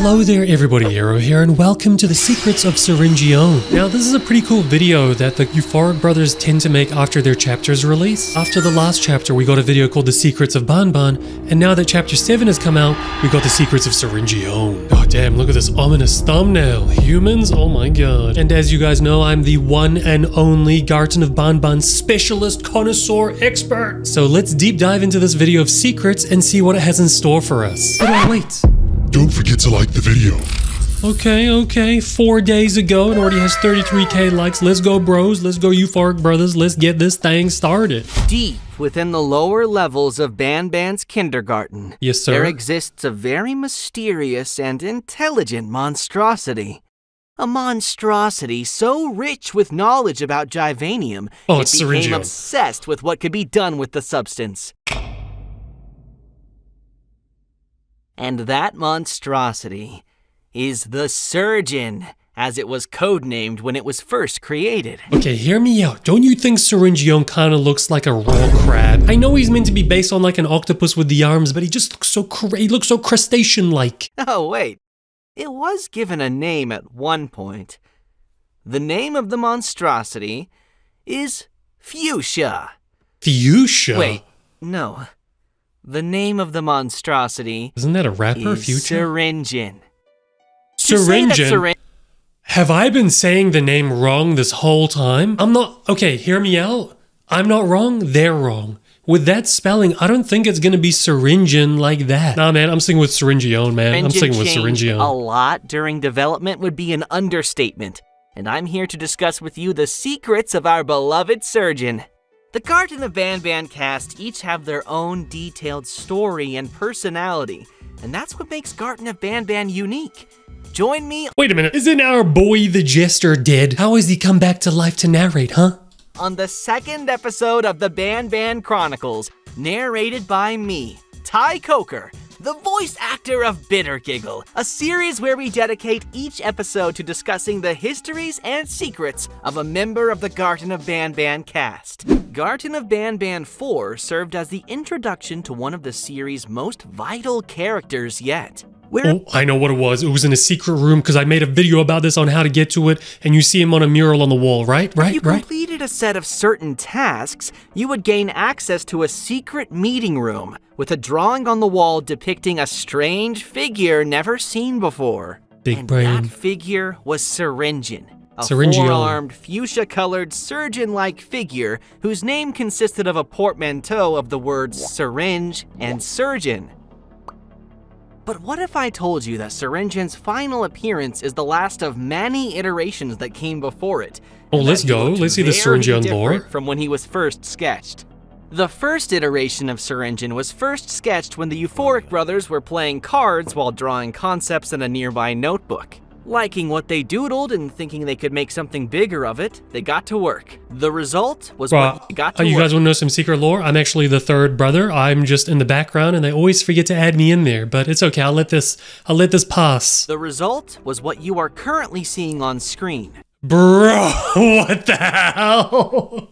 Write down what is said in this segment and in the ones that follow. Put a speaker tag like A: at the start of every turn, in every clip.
A: Hello there everybody, Aero here, and welcome to the Secrets of SYRINGEON. Now this is a pretty cool video that the Euphoric brothers tend to make after their chapters release. After the last chapter we got a video called The Secrets of Banban, and now that chapter 7 has come out, we got The Secrets of SYRINGEON. God damn, look at this ominous thumbnail. Humans? Oh my god. And as you guys know, I'm the one and only Garten of Banban specialist connoisseur expert. So let's deep dive into this video of secrets and see what it has in store for us. But wait.
B: Don't forget to like the video.
A: Okay. 4 days ago and already has 33k likes. Let's go, bros. Let's go, Euphoric brothers. Let's get this thing started.
C: Deep within the lower levels of Banban's kindergarten,
A: yes, sir,
C: there exists a very mysterious and intelligent monstrosity. A monstrosity so rich with knowledge about Givanium, it became obsessed with what could be done with the substance. And that monstrosity is the Surgeon, as it was codenamed when it was first created.
A: Okay, hear me out. Don't you think SYRINGEON kind of looks like a raw crab? I know he's meant to be based on like an octopus with the arms, but he just looks so crustacean-like.
C: Oh, wait. It was given a name at one point. The name of the monstrosity is Fuchsia.
A: Fuchsia?
C: Wait, no. The name of the monstrosity...
A: Isn't that a rapper, Future?
C: SYRINGEON.
A: SYRINGEON? Have I been saying the name wrong this whole time? I'm not... Okay, hear me out. I'm not wrong, they're wrong. With that spelling, I don't think it's gonna be SYRINGEON like that. Nah, man, I'm sticking with SYRINGEON, man. I'm sticking with SYRINGEON.
C: A lot during development would be an understatement. And I'm here to discuss with you the secrets of our beloved Surgeon. The Garten of Banban cast each have their own detailed story and personality, and that's what makes Garten of Banban unique. Join me—
A: Wait a minute, isn't our boy the Jester dead? How has he come back to life to narrate, huh?
C: On the second episode of the Banban Chronicles, narrated by me, Ty Coker, the voice actor of Bittergiggle, a series where we dedicate each episode to discussing the histories and secrets of a member of the Garten of Banban cast. Garten of Banban 4 served as the introduction to one of the series' most vital characters yet.
A: Oh, I know what it was. It was in a secret room because I made a video about this on how to get to it, and you see him on a mural on the wall, right?
C: If you completed a set of certain tasks, you would gain access to a secret meeting room with a drawing on the wall depicting a strange figure never seen before.
A: Big brain.
C: That figure was SYRINGEON. A
A: SYRINGEON.
C: four-armed, fuchsia-colored, surgeon-like figure whose name consisted of a portmanteau of the words syringe and surgeon. But what if I told you that SYRINGEON'S final appearance is the last of many iterations that came before it?
A: Oh, let's go. Let's see the SYRINGEON lore.
C: From when he was first sketched. The first iteration of SYRINGEON was first sketched when the Euphoric brothers were playing cards while drawing concepts in a nearby notebook. Liking what they doodled and thinking they could make something bigger of it, they got to work. The result was what they got to work.
A: You guys want to know some secret lore? I'm actually the third brother. I'm just in the background and they always forget to add me in there, but it's okay. I'll let this pass.
C: The result was what you are currently seeing on screen.
A: Bro, what the hell?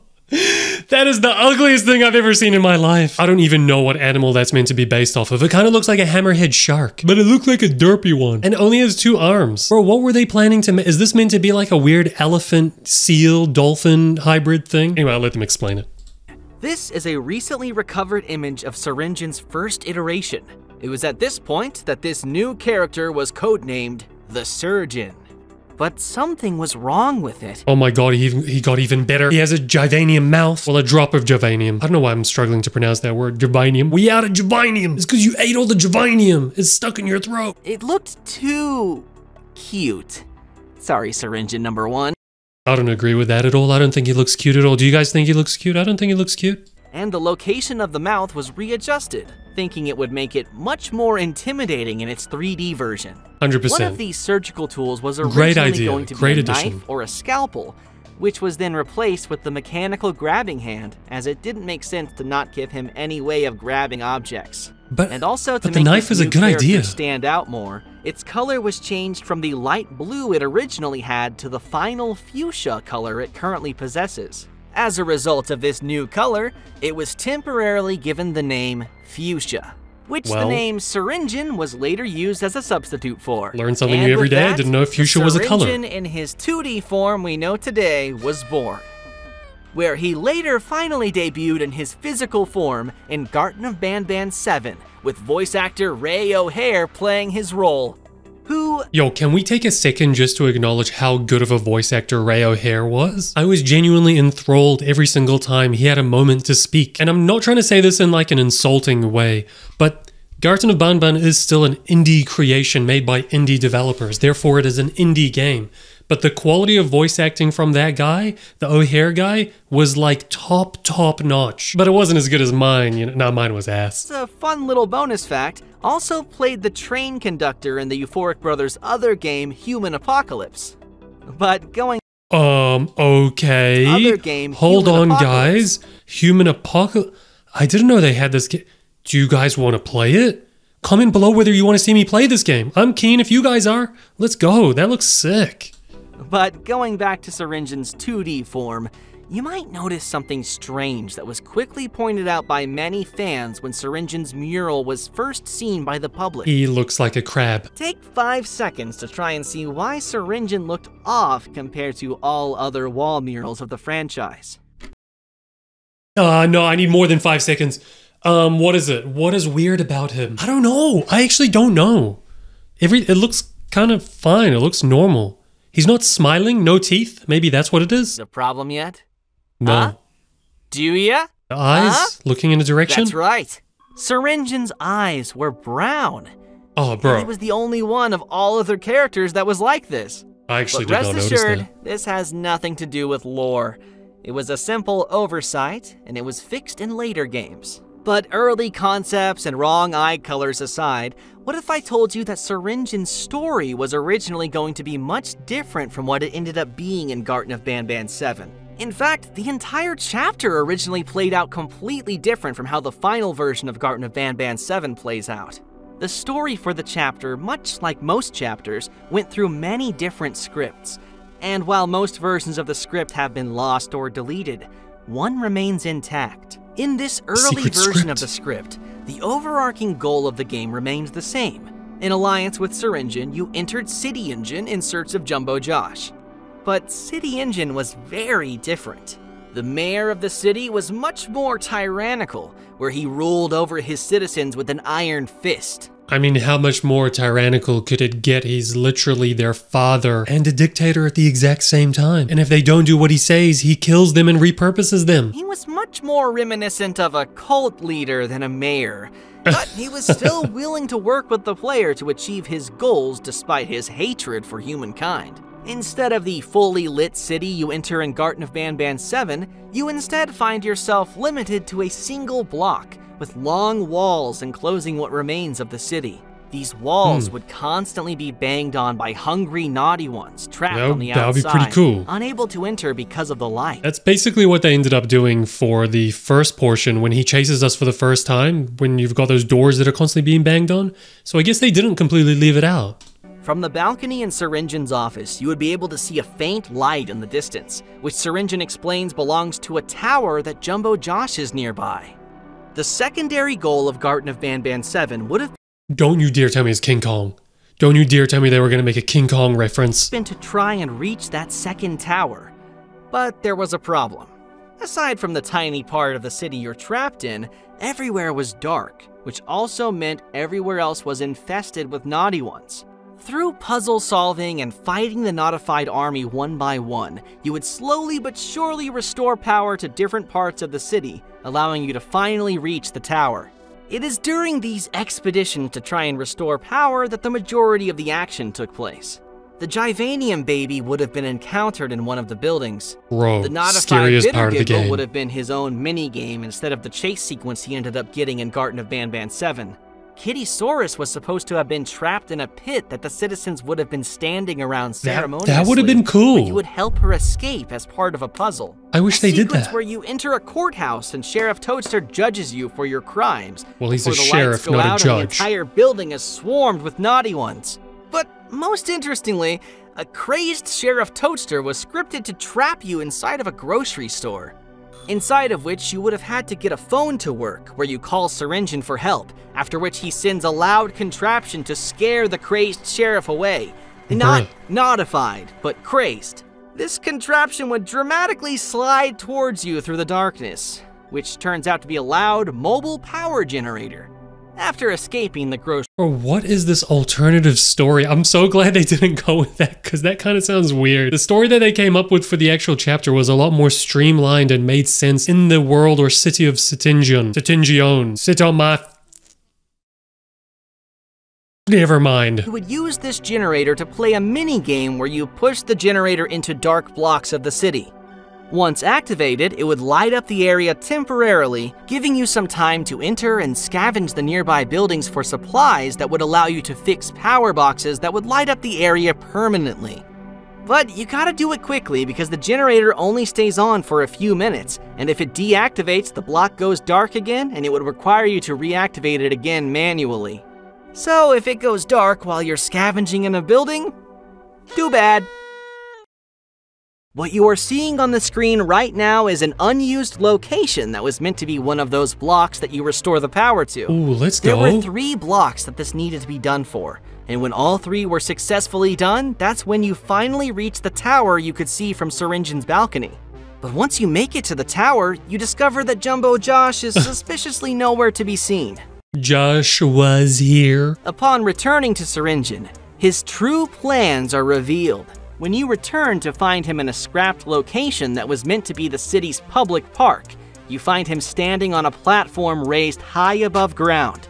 A: That is the ugliest thing I've ever seen in my life. I don't even know what animal that's meant to be based off of. It kind of looks like a hammerhead shark, but it looked like a derpy one. And it only has 2 arms. Bro, what were they planning to make? Is this meant to be like a weird elephant, seal, dolphin hybrid thing? Anyway, I'll let them explain it.
C: This is a recently recovered image of SYRINGEON'S first iteration. It was at this point that this new character was codenamed the Surgeon. But something was wrong with it.
A: Oh my god, he got even better. He has a Givanium mouth. Well, a drop of Givanium. I don't know why I'm struggling to pronounce that word. Givanium. We out of Givanium. It's because you ate all the Givanium. It's stuck in your throat.
C: It looked too cute. Sorry, SYRINGEON number 1.
A: I don't agree with that at all. I don't think he looks cute at all. Do you guys think he looks cute? I don't think he looks cute.
C: And the location of the mouth was readjusted, thinking it would make it much more intimidating in its 3D version.
A: 100%.
C: One of these surgical tools was originally going to be a
A: addition.
C: knife or a scalpel, which was then replaced with the mechanical grabbing hand, as it didn't make sense to not give him any way of grabbing objects. And also to
A: the
C: make
A: knife is a good idea.
C: Stand out more, its color was changed from the light blue it originally had to the final fuchsia color it currently possesses. As a result of this new color, it was temporarily given the name Fuchsia. which the name Syringeon was later used as a substitute for.
A: Learn something new every day. I didn't know fuchsia was a color.
C: Syringeon in his 2D form we know today was born, where he later finally debuted in his physical form in Garten of Banban 7, with voice actor Ray O'Hare playing his role.
A: Yo, can we take a second just to acknowledge how good of a voice actor Ray O'Hare was? I was genuinely enthralled every single time he had a moment to speak. And I'm not trying to say this in like an insulting way, but Garten of Banban is still an indie creation made by indie developers, therefore it is an indie game. But the quality of voice acting from that guy, the O'Hare guy, was like top notch. But it wasn't as good as mine, you know. Nah, mine was ass.
C: It's a fun little bonus fact. Also played the train conductor in the Euphoric Brothers' other game, Human Apocalypse. But going...
A: okay.
C: Other game,
A: Hold
C: Human
A: on,
C: Apocalypse.
A: guys. Human Apocalypse... I didn't know they had this game. Do you guys want to play it? Comment below whether you want to see me play this game. I'm keen if you guys are. Let's go. That looks sick.
C: But going back to Syringeon's 2D form, you might notice something strange that was quickly pointed out by many fans when Syringeon's mural was first seen by the public.
A: He looks like a crab.
C: Take 5 seconds to try and see why Syringeon looked off compared to all other wall murals of the franchise.
A: No, I need more than 5 seconds. What is it? What is weird about him? I don't know. I actually don't know. It looks kind of fine. It looks normal. He's not smiling, no teeth. Maybe that's what it is.
C: The problem yet?
A: No.
C: Huh? Do ya?
A: The eyes looking in a direction?
C: That's right. Syringeon's eyes were brown.
A: Oh, bro.
C: And he was the only one of all other characters that was like this.
A: I actually
C: But
A: did not
C: rest
A: notice
C: assured,
A: that.
C: this has nothing to do with lore. It was a simple oversight, and it was fixed in later games. But early concepts and wrong eye colors aside, what if I told you that Syringeon's story was originally going to be much different from what it ended up being in Garten of Banban 7? In fact, the entire chapter originally played out completely different from how the final version of Garten of Banban 7 plays out. The story for the chapter, much like most chapters, went through many different scripts. And while most versions of the script have been lost or deleted, one remains intact. In this early version of the script, the overarching goal of the game remains the same. In alliance with Syringeon, you entered City Engine in search of Jumbo Josh. But City Engine was very different. The mayor of the city was much more tyrannical, where he ruled over his citizens with an iron fist.
A: I mean, how much more tyrannical could it get? He's literally their father and a dictator at the exact same time. And if they don't do what he says, he kills them and repurposes them.
C: He was much more reminiscent of a cult leader than a mayor, but he was still willing to work with the player to achieve his goals despite his hatred for humankind. Instead of the fully lit city you enter in Garten of Banban 7, you instead find yourself limited to a single block, with long walls enclosing what remains of the city. These walls would constantly be banged on by hungry, naughty ones trapped on the outside.
A: That would be pretty cool.
C: Unable to enter because of the light.
A: That's basically what they ended up doing for the first portion when he chases us for the first time, when you've got those doors that are constantly being banged on. So I guess they didn't completely leave it out.
C: From the balcony in Syringeon's office, you would be able to see a faint light in the distance, which Syringeon explains belongs to a tower that Jumbo Josh is nearby. The secondary goal of Garten of Banban 7 would have
A: Don't you dare tell me it's King Kong. Don't you dare tell me they were going to make a King Kong reference.
C: been to try and reach that second tower. But there was a problem. Aside from the tiny part of the city you're trapped in, everywhere was dark, which also meant everywhere else was infested with naughty ones. Through puzzle solving and fighting the notified army one by one, you would slowly but surely restore power to different parts of the city, allowing you to finally reach the tower. It is during these expeditions to try and restore power that the majority of the action took place. The Givanium baby would have been encountered in one of the buildings.
A: Bro,
C: The notified
A: scariest part of the
C: Bittergiggle
A: game.
C: would have been his own mini-game instead of the chase sequence he ended up getting in Garten of Banban 7. Kittysaurus was supposed to have been trapped in a pit that the citizens would have been standing around ceremoniously.
A: That would have been cool.
C: But you would help her escape as part of a puzzle.
A: I wish they did
C: Sequence
A: that.
C: where you enter a courthouse and Sheriff Toadster judges you for your crimes.
A: Well, he's a
C: before the
A: sheriff,
C: lights go
A: not a
C: out and the
A: judge.
C: entire building is swarmed with naughty ones. But most interestingly, a crazed Sheriff Toadster was scripted to trap you inside of a grocery store. inside of which you would have had to get a phone to work where you call Syringeon for help, after which he sends a loud contraption to scare the crazed sheriff away. Not naughtified, but crazed. This contraption would dramatically slide towards you through the darkness, which turns out to be a loud mobile power generator. After escaping the grocery.
A: Or what is this alternative story? I'm so glad they didn't go with that, because that kind of sounds weird. The story that they came up with for the actual chapter was a lot more streamlined and made sense in the world or city of Syringeon. Sit on my... Never mind.
C: You would use this generator to play a mini-game where you push the generator into dark blocks of the city. Once activated, it would light up the area temporarily, giving you some time to enter and scavenge the nearby buildings for supplies that would allow you to fix power boxes that would light up the area permanently. But you gotta do it quickly because the generator only stays on for a few minutes, and if it deactivates, the block goes dark again and it would require you to reactivate it again manually. So if it goes dark while you're scavenging in a building, too bad. What you are seeing on the screen right now is an unused location that was meant to be one of those blocks that you restore the power to.
A: Ooh, let's go.
C: There were 3 blocks that this needed to be done for, and when all 3 were successfully done, that's when you finally reach the tower you could see from Syringeon's balcony. But once you make it to the tower, you discover that Jumbo Josh is suspiciously nowhere to be seen.
A: Josh was here.
C: Upon returning to Syringeon, his true plans are revealed. When you return to find him in a scrapped location that was meant to be the city's public park, you find him standing on a platform raised high above ground.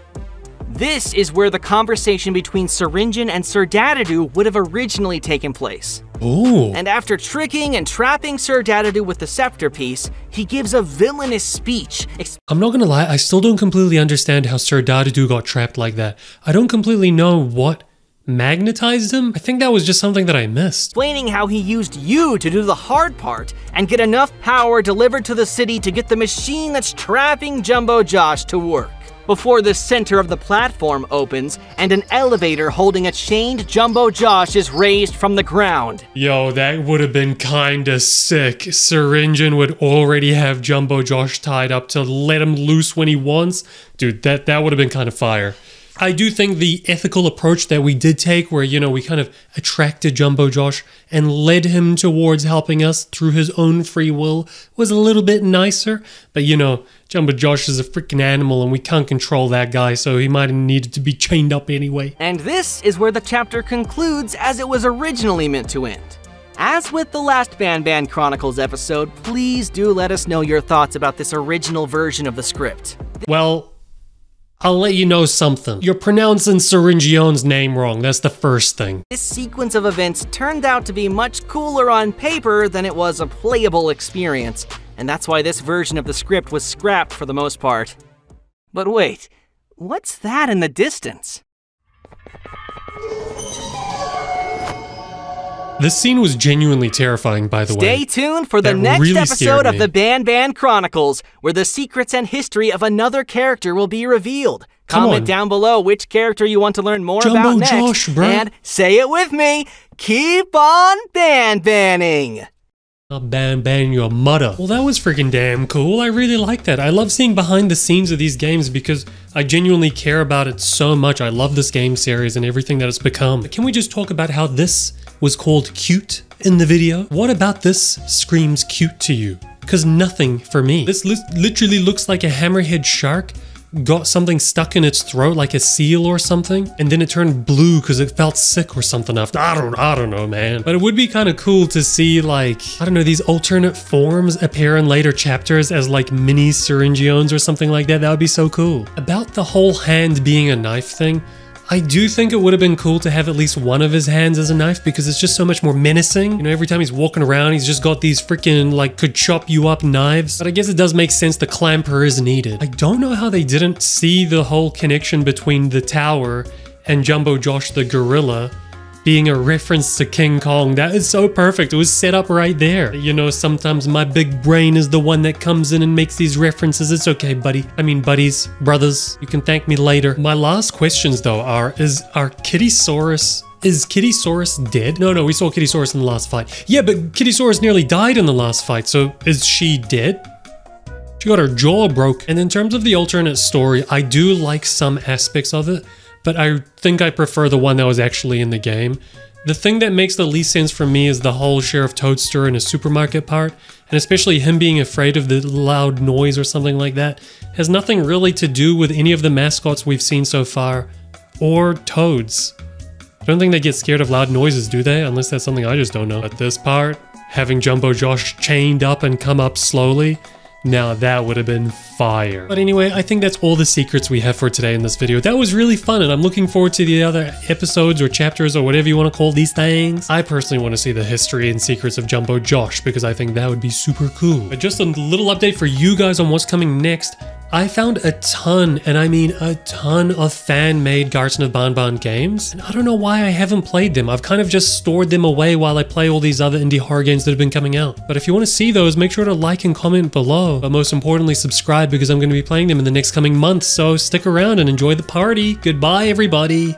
C: This is where the conversation between Syringeon and Sir Dadadoo would have originally taken place.
A: Ooh.
C: And after tricking and trapping Sir Dadadoo with the scepter piece, he gives a villainous speech.
A: I'm not gonna lie, I still don't completely understand how Sir Dadadoo got trapped like that. I don't completely know what magnetized him? I think that was just something that I missed.
C: Explaining how he used you to do the hard part and get enough power delivered to the city to get the machine that's trapping Jumbo Josh to work. Before the center of the platform opens and an elevator holding a chained Jumbo Josh is raised from the ground.
A: Yo, that would have been kinda sick. Syringeon would already have Jumbo Josh tied up to let him loose when he wants. Dude, that would have been kind of fire. I do think the ethical approach that we did take where, you know, we kind of attracted Jumbo Josh and led him towards helping us through his own free will was a little bit nicer. But, you know, Jumbo Josh is a freaking animal and we can't control that guy, so he might have needed to be chained up anyway.
C: And this is where the chapter concludes as it was originally meant to end. As with the last Ban Ban Chronicles episode, please do let us know your thoughts about this original version of the script.
A: Well, I'll let you know something. You're pronouncing SYRINGEO'N's name wrong, that's the first thing.
C: This sequence of events turned out to be much cooler on paper than it was a playable experience, and that's why this version of the script was scrapped for the most part. But wait, what's that in the distance?
A: This scene was genuinely terrifying, by the way.
C: Stay tuned for the next episode of the Ban Ban Chronicles, where the secrets and history of another character will be revealed. Comment down below which character you want to learn more about next,
A: Josh, bro.
C: And say it with me, keep on ban banning!
A: I'll ban your mother. Well, that was freaking damn cool. I really like that. I love seeing behind the scenes of these games because I genuinely care about it so much. I love this game series and everything that it's become. But can we just talk about how this was called cute in the video? What about this screams cute to you? Because nothing for me. This literally looks like a hammerhead shark got something stuck in its throat like a seal or something, and then it turned blue because it felt sick or something after. I don't know, man. But it would be kind of cool to see, like, I don't know, these alternate forms appear in later chapters as like mini SYRINGEO'Ns or something like that. That would be so cool. About the whole hand being a knife thing, I do think it would have been cool to have at least one of his hands as a knife because it's just so much more menacing. You know, every time he's walking around, he's just got these freaking, like, could chop you up knives. But I guess it does make sense the clamper is needed. I don't know how they didn't see the whole connection between the tower and Jumbo Josh the gorilla being a reference to King Kong. That is so perfect. It was set up right there. You know, sometimes my big brain is the one that comes in and makes these references. It's okay, buddy. I mean, buddies, brothers, you can thank me later. My last questions though are Kittysaurus dead? No, we saw Kittysaurus in the last fight. Yeah, but Kittysaurus nearly died in the last fight, so is she dead? She got her jaw broke. And in terms of the alternate story, I do like some aspects of it, but I think I prefer the one that was actually in the game. The thing that makes the least sense for me is the whole Sheriff Toadster in a supermarket part, and especially him being afraid of the loud noise or something like that. Has nothing really to do with any of the mascots we've seen so far, or toads. I don't think they get scared of loud noises, do they? Unless that's something I just don't know. But this part, having Jumbo Josh chained up and come up slowly, now that would have been fire. But anyway, I think that's all the secrets we have for today in this video. That was really fun, and I'm looking forward to the other episodes or chapters or whatever you want to call these things. I personally want to see the history and secrets of Jumbo Josh because I think that would be super cool. But just a little update for you guys on what's coming next. I found a ton, and I mean a ton, of fan-made Garten of Banban games. And I don't know why I haven't played them. I've kind of just stored them away while I play all these other indie horror games that have been coming out. But if you want to see those, make sure to like and comment below. But most importantly, subscribe because I'm going to be playing them in the next coming months. So stick around and enjoy the party. Goodbye, everybody.